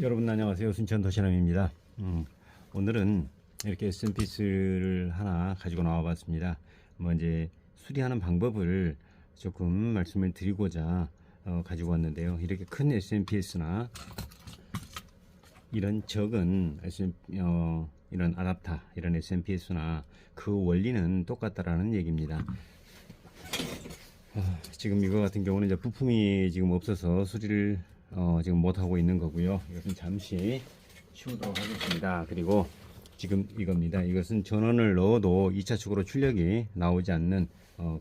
여러분 안녕하세요. 순천 도시남입니다. 오늘은 이렇게 SMPS를 하나 가지고 나와 봤습니다. 이제 수리하는 방법을 조금 말씀을 드리고자 가지고 왔는데요. 이렇게 큰 SMPS나 이런 적은 이런 아답터, 이런 SMPS나 그 원리는 똑같다라는 얘기입니다. 지금 이거 같은 경우는 이제 부품이 지금 없어서 수리를 지금 못 하고 있는 거고요. 이것은 잠시 치우도록 하겠습니다. 그리고 지금 이겁니다. 이것은 전원을 넣어도 2차 축으로 출력이 나오지 않는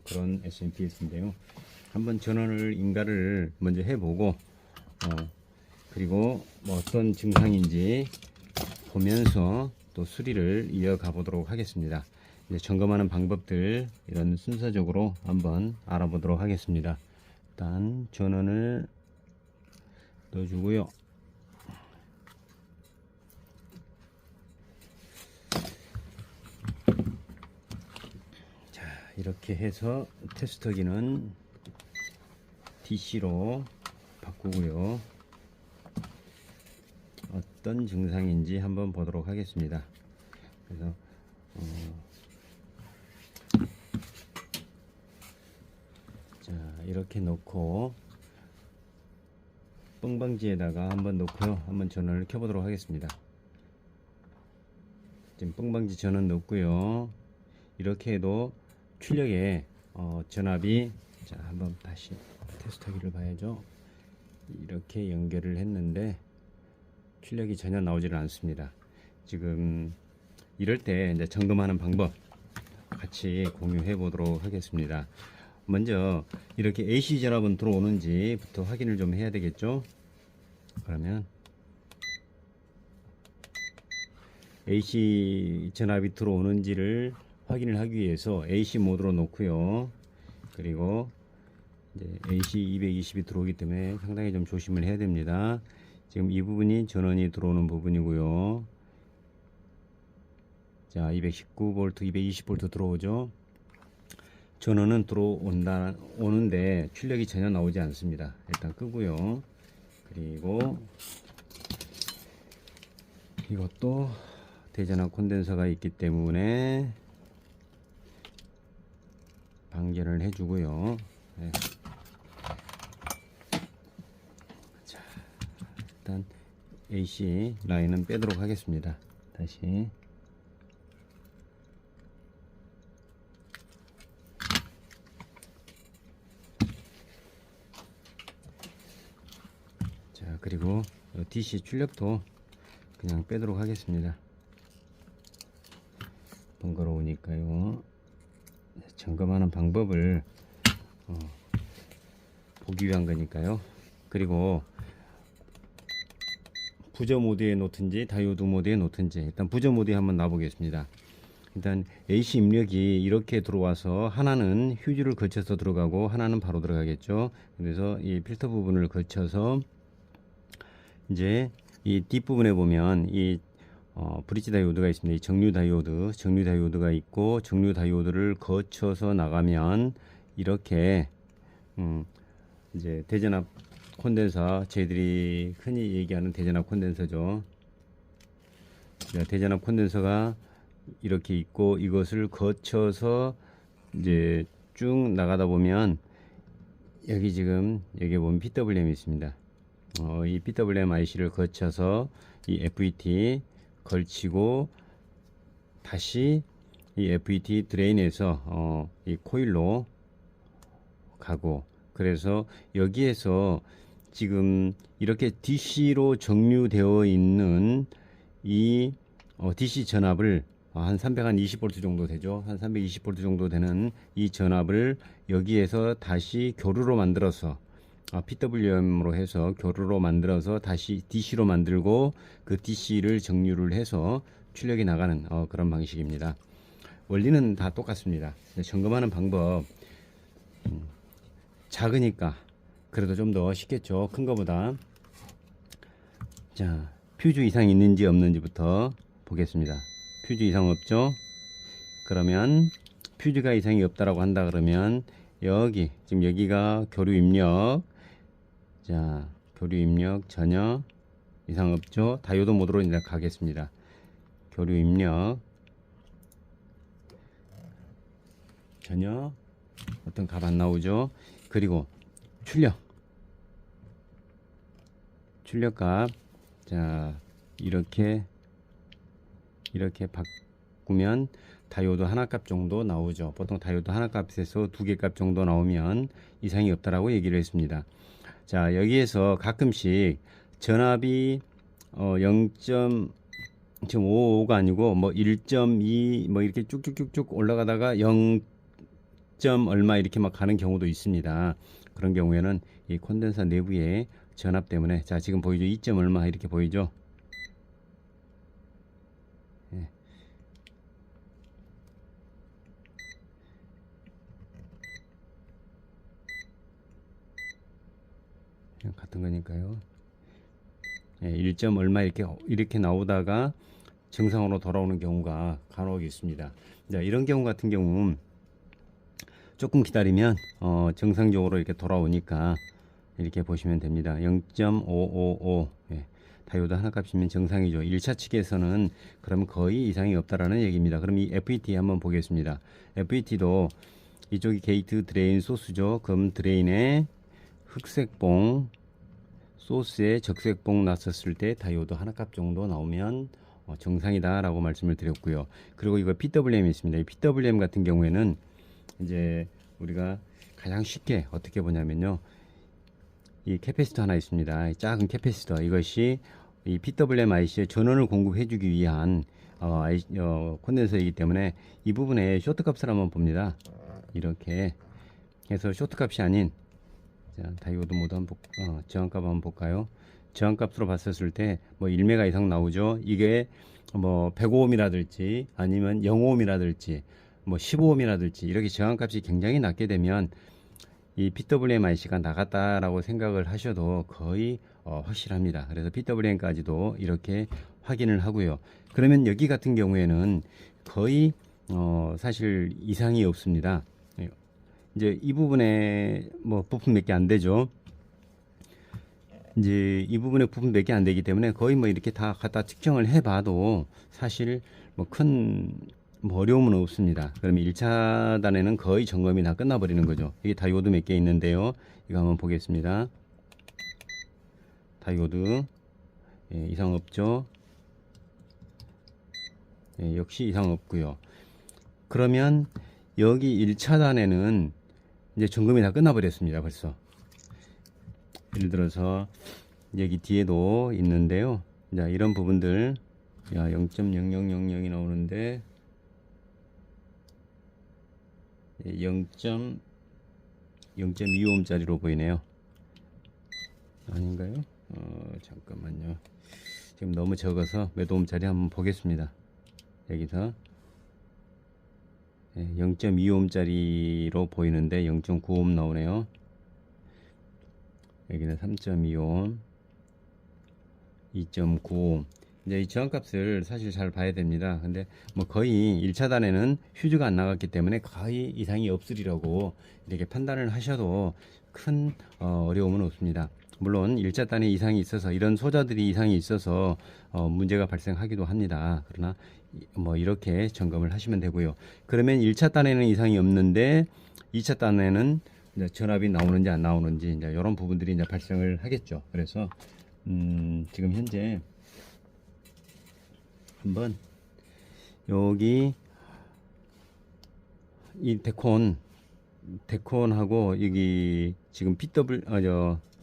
그런 SMPS인데요. 한번 전원을 인가를 먼저 해보고 그리고 뭐 어떤 증상인지 보면서 또 수리를 이어가 보도록 하겠습니다. 이제 점검하는 방법들 이런 순서적으로 한번 알아보도록 하겠습니다. 일단 전원을 넣어주고요. 자, 이렇게 해서 테스터기는 DC로 바꾸고요. 어떤 증상인지 한번 보도록 하겠습니다. 그래서 자, 이렇게 놓고 뻥방지에다가 한번 놓고요. 한번 전원을 켜보도록 하겠습니다. 지금 뻥방지 전원 넣고요. 이렇게 해도 출력에 전압이, 자, 한번 다시 테스터기를 봐야죠. 이렇게 연결을 했는데 출력이 전혀 나오지를 않습니다. 지금 이럴 때 이제 점검하는 방법 같이 공유해 보도록 하겠습니다. 먼저 이렇게 AC 전압은 들어오는지부터 확인을 좀 해야 되겠죠. 그러면 AC 전압이 들어오는지를 확인을 하기 위해서 AC 모드로 놓고요. 그리고 이제 AC 220이 들어오기 때문에 상당히 좀 조심을 해야 됩니다. 지금 이 부분이 전원이 들어오는 부분이고요. 자, 219V, 220V 들어오죠. 전원은 오는데 출력이 전혀 나오지 않습니다. 일단 끄고요. 그리고 이것도 대전압 콘덴서가 있기 때문에 방전을 해주고요. 네. 자, 일단 AC 라인은 빼도록 하겠습니다. 다시. 자, 그리고 DC 출력도 그냥 빼도록 하겠습니다. 번거로우니까요. 점검하는 방법을 보기 위한 거니까요. 그리고 부저 모드에 놓든지 다이오드 모드에 놓든지, 일단 부저 모드에 한번 놔보겠습니다. 일단 AC 입력이 이렇게 들어와서 하나는 휴지를 거쳐서 들어가고 하나는 바로 들어가겠죠. 그래서 이 필터 부분을 거쳐서 이제 이 뒷부분에 보면 이 브릿지 다이오드가 있습니다. 이 정류 다이오드가 있고, 정류 다이오드를 거쳐서 나가면 이렇게 이제 대전압 콘덴서, 저희들이 흔히 얘기하는 대전압 콘덴서죠. 대전압 콘덴서가 이렇게 있고, 이것을 거쳐서 이제 쭉 나가다 보면 여기 지금 여기 보면 PWM이 있습니다. 이 PWM IC를 거쳐서 이 FET 걸치고 다시 이 FET 드레인에서 이 코일로 가고, 그래서 여기에서 지금 이렇게 DC로 정류되어 있는 이 DC 전압을 한 320V 정도 되죠. 한 320V 정도 되는 이 전압을 여기에서 다시 교류로 만들어서 PWM으로 해서 교류로 만들어서 다시 DC로 만들고, 그 DC를 정류를 해서 출력이 나가는 그런 방식입니다. 원리는 다 똑같습니다. 점검하는 방법, 작으니까 그래도 좀 더 쉽겠죠, 큰 거보다. 자, 퓨즈 이상 있는지 없는지부터 보겠습니다. 퓨즈 이상 없죠? 그러면 퓨즈가 이상이 없다라고 한다 그러면 여기 지금 여기가 교류 입력, 자, 교류 입력 전혀 이상 없죠. 다이오드 모드로 이제 가겠습니다. 교류 입력 전혀 어떤 값 안 나오죠. 그리고 출력값 자 이렇게 바꾸면 다이오드 하나 값 정도 나오죠. 보통 다이오드 하나 값에서 두 개 값 정도 나오면 이상이 없다라고 얘기를 했습니다. 자 여기에서 가끔씩 전압이 0.55가 아니고 뭐 1.2 뭐 이렇게 쭉쭉쭉쭉 올라가다가 0. 얼마 이렇게 막 가는 경우도 있습니다. 그런 경우에는 이 콘덴서 내부의 전압 때문에 자 지금 보이죠? 2. 얼마 이렇게 보이죠? 예. 같은 거니까요. 예, 1. 얼마 이렇게 나오다가 정상으로 돌아오는 경우가 간혹 있습니다. 자, 이런 경우 같은 경우 조금 기다리면 정상적으로 이렇게 돌아오니까 이렇게 보시면 됩니다. 0.555 예, 다이오드 하나 값이면 정상이죠. 1차 측에서는 그럼 거의 이상이 없다라는 얘기입니다. 그럼 이 FET 한번 보겠습니다. FET도 이쪽이 게이트 드레인 소스죠. 그럼 드레인에 흑색봉 소스에 적색봉 났었을 때 다이오드 하나 값 정도 나오면 정상이다 라고 말씀을 드렸고요. 그리고 이거 PWM이 있습니다. 이 PWM 같은 경우에는 이제 우리가 가장 쉽게 어떻게 보냐면요, 이 캐패시터 하나 있습니다. 이 작은 캐패시터, 이것이 이 PWM IC에 전원을 공급해 주기 위한 콘덴서이기 때문에 이 부분에 쇼트 값을 한번 봅니다. 이렇게 해서 쇼트 값이 아닌 자, 다이오드 모드 한번 저항값 한번 볼까요? 저항값으로 봤었을 때 뭐 1메가 이상 나오죠. 이게 뭐 105ohm이라든지 아니면 0ohm이라든지 뭐 15ohm이라든지 이렇게 저항값이 굉장히 낮게 되면 이 PWM IC가 나갔다라고 생각을 하셔도 거의 확실합니다. 그래서 PWM까지도 이렇게 확인을 하고요. 그러면 여기 같은 경우에는 거의 사실 이상이 없습니다. 이제 이 부분에 뭐 부품 몇 개 안 되죠. 이제 이 부분에 부품 몇 개 안 되기 때문에 거의 뭐 이렇게 다 갖다 측정을 해봐도 사실 뭐 큰 뭐 어려움은 없습니다. 그러면 1차 단에는 거의 점검이 다 끝나버리는 거죠. 이게 다이오드 몇 개 있는데요. 이거 한번 보겠습니다. 다이오드 예, 이상 없죠. 예, 역시 이상 없고요. 그러면 여기 1차 단에는 이제 점검이 다 끝나버렸습니다. 벌써. 예를 들어서 여기 뒤에도 있는데요. 자, 이런 부분들 0.0000이 나오는데 0.25ohm짜리로 보이네요. 아닌가요? 잠깐만요. 지금 너무 적어서 몇 ohm짜리 한번 보겠습니다. 여기서 0.25ohm짜리로 보이는데 0.95ohm 나오네요. 여기는 3.25ohm, 2.95ohm. 이제 이 저항값을 사실 잘 봐야 됩니다. 근데 뭐 거의 1차 단에는 휴즈가 안 나갔기 때문에 거의 이상이 없으리라고 이렇게 판단을 하셔도 큰 어려움은 없습니다. 물론 1차 단에 이상이 있어서 이런 소자들이 이상이 있어서 문제가 발생하기도 합니다. 그러나 뭐 이렇게 점검을 하시면 되고요. 그러면 1차 단에는 이상이 없는데 2차 단에는 이제 전압이 나오는지 안 나오는지 이제 이런 부분들이 이제 발생을 하겠죠. 그래서 지금 현재 한번 여기 이 데콘하고 여기 지금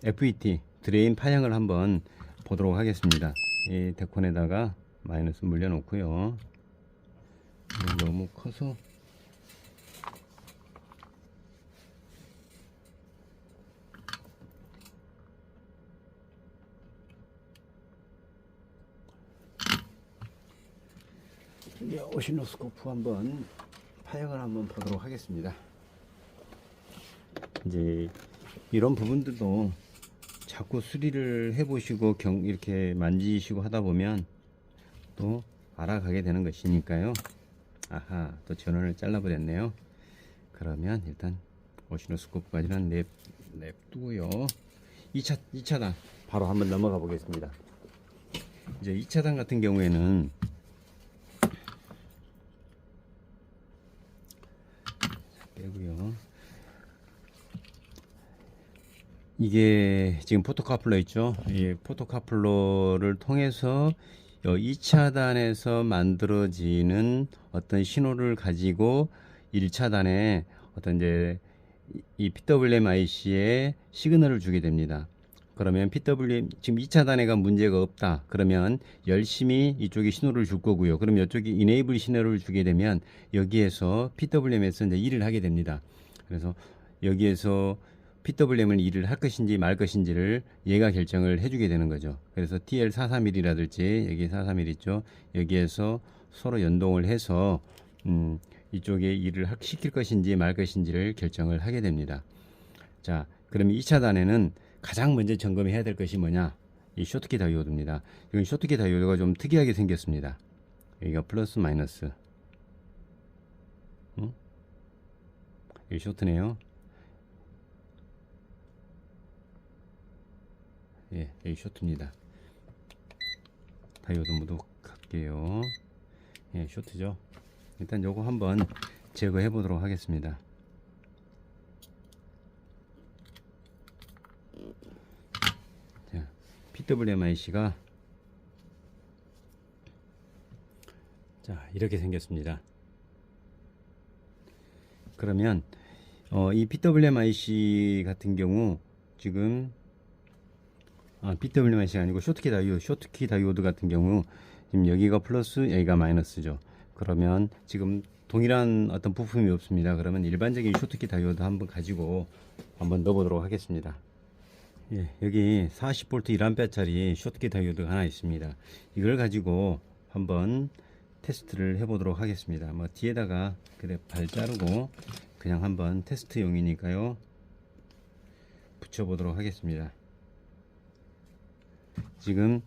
FET 드레인 파형을 한번 보도록 하겠습니다. 이 데콘에다가 마이너스 물려 놓고요. 너무 커서 오시노스코프 한번 파형을 한번 보도록 하겠습니다. 이제 이런 부분들도 자꾸 수리를 해보시고 이렇게 만지시고 하다 보면 또 알아가게 되는 것이니까요. 아하, 또 전원을 잘라버렸네요. 그러면 일단 오시노스코프까지는 냅두고요. 2차단 바로 한번 넘어가 보겠습니다. 이제 2차단 같은 경우에는 빼고요. 이게 지금 포토카플러 있죠? 이 포토카플러를 통해서 2차단에서 만들어지는 어떤 신호를 가지고 1차단에 어떤 이제 이 PWM IC에 시그널을 주게 됩니다. 그러면 PWM 지금 2차단에가 문제가 없다. 그러면 열심히 이쪽에 신호를 줄 거고요. 그럼 이쪽에 이네이블 신호를 주게 되면 여기에서 PWM에서 이제 일을 하게 됩니다. 그래서 여기에서 PWM을 일을 할 것인지 말 것인지를 얘가 결정을 해주게 되는 거죠. 그래서 TL431이라든지 여기 431 있죠. 여기에서 서로 연동을 해서 이쪽에 일을 시킬 것인지 말 것인지를 결정을 하게 됩니다. 자, 그럼 2차단에는 가장 먼저 점검해야 될 것이 뭐냐? 이 쇼트키 다이오드입니다. 이건 쇼트키 다이오드가 좀 특이하게 생겼습니다. 여기가 플러스 마이너스. 여기 쇼트네요. 예, 여기 쇼트입니다. 다이오드 모두 갈게요. 예, 쇼트죠. 일단 요거 한번 제거해 보도록 하겠습니다. 자, PWMIC가 자, 이렇게 생겼습니다. 그러면 이 PWMIC 같은 경우 지금 PWMIC가 아니고 쇼트키 다이오드 같은 경우 지금 여기가 플러스 여기가 마이너스죠. 그러면 지금 동일한 어떤 부품이 없습니다. 그러면 일반적인 쇼트키 다이오드 한번 가지고 한번 넣어보도록 하겠습니다. 예, 여기 40V 1A짜리 쇼트키 다이오드가 하나 있습니다. 이걸 가지고 한번 테스트를 해보도록 하겠습니다. 뭐 뒤에다가 그래 발 자르고 그냥 한번 테스트용이니까요. 붙여보도록 하겠습니다. 지금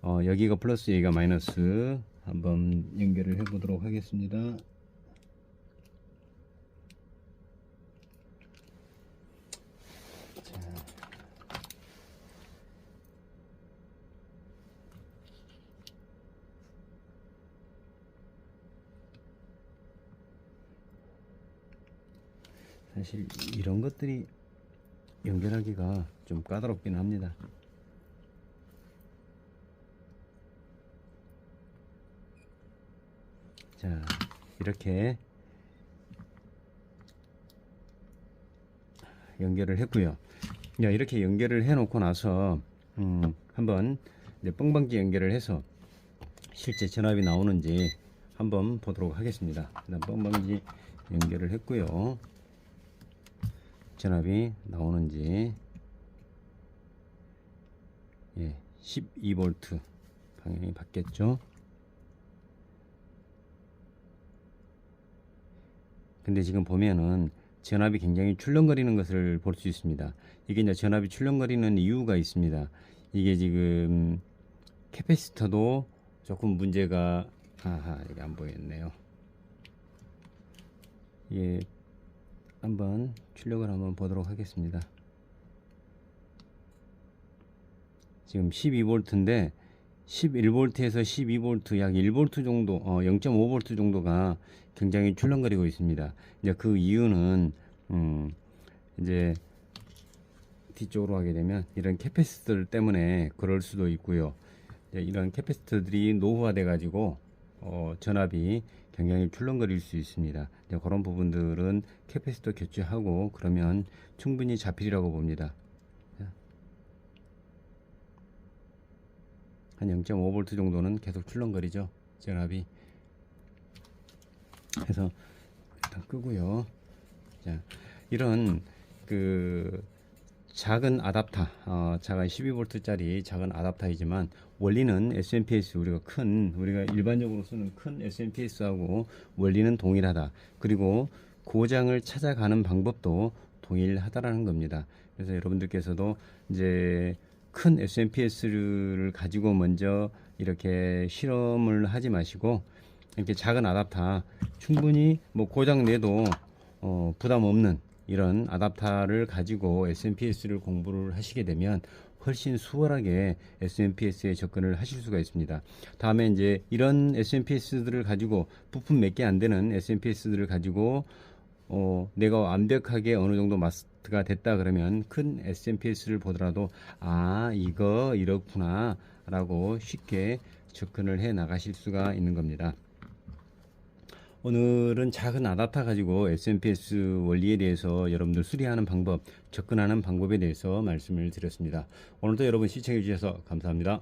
여기가 플러스 여기가 마이너스 한번 연결을 해 보도록 하겠습니다. 자. 사실 이런 것들이 연결하기가 좀 까다롭긴 합니다. 자, 이렇게 연결을 했고요. 자, 이렇게 연결을 해 놓고 나서 한번 이제 뻥방지 연결을 해서 실제 전압이 나오는지 한번 보도록 하겠습니다. 일단 뻥방지 연결을 했고요. 전압이 나오는지 예, 12V 방향이 바뀌었죠. 근데 지금 보면은 전압이 굉장히 출렁거리는 것을 볼 수 있습니다. 이게 이제 전압이 출렁거리는 이유가 있습니다. 이게 지금 캐패시터도 조금 문제가 이게 안 보였네요. 예, 한번 출력을 한번 보도록 하겠습니다. 지금 12V인데 11V에서 12V 약 1V 정도 0.5V 정도가 굉장히 출렁거리고 있습니다. 이제 그 이유는 이제 뒤쪽으로 하게 되면 이런 캐패시터 때문에 그럴 수도 있고요. 이런 캐패시터들이 노후화돼 가지고 전압이 굉장히 출렁거릴 수 있습니다. 그런 부분들은 캐패시터 교체하고 그러면 충분히 잡히리라고 봅니다. 한 0.5V 정도는 계속 출렁거리죠, 전압이. 그래서 일단 끄고요. 자, 이런 그 작은 아답터, 작은 12V짜리 작은 아답터이지만 원리는 SMPS 우리가 일반적으로 쓰는 큰 SMPS하고 원리는 동일하다. 그리고 고장을 찾아가는 방법도 동일하다라는 겁니다. 그래서 여러분들께서도 이제 큰 SMPS를 가지고 먼저 이렇게 실험을 하지 마시고 이렇게 작은 아답터 충분히 뭐 고장 내도 부담 없는 이런 아답터를 가지고 SMPS를 공부를 하시게 되면 훨씬 수월하게 SMPS에 접근을 하실 수가 있습니다. 다음에 이제 이런 SMPS들을 가지고 부품 몇 개 안 되는 SMPS들을 가지고 내가 완벽하게 어느 정도 마스터가 됐다 그러면 큰 SMPS를 보더라도 이거 이렇구나 라고 쉽게 접근을 해 나가실 수가 있는 겁니다. 오늘은 작은 아답터 가지고 SMPS 원리에 대해서 여러분들 수리하는 방법, 접근하는 방법에 대해서 말씀을 드렸습니다. 오늘도 여러분 시청해 주셔서 감사합니다.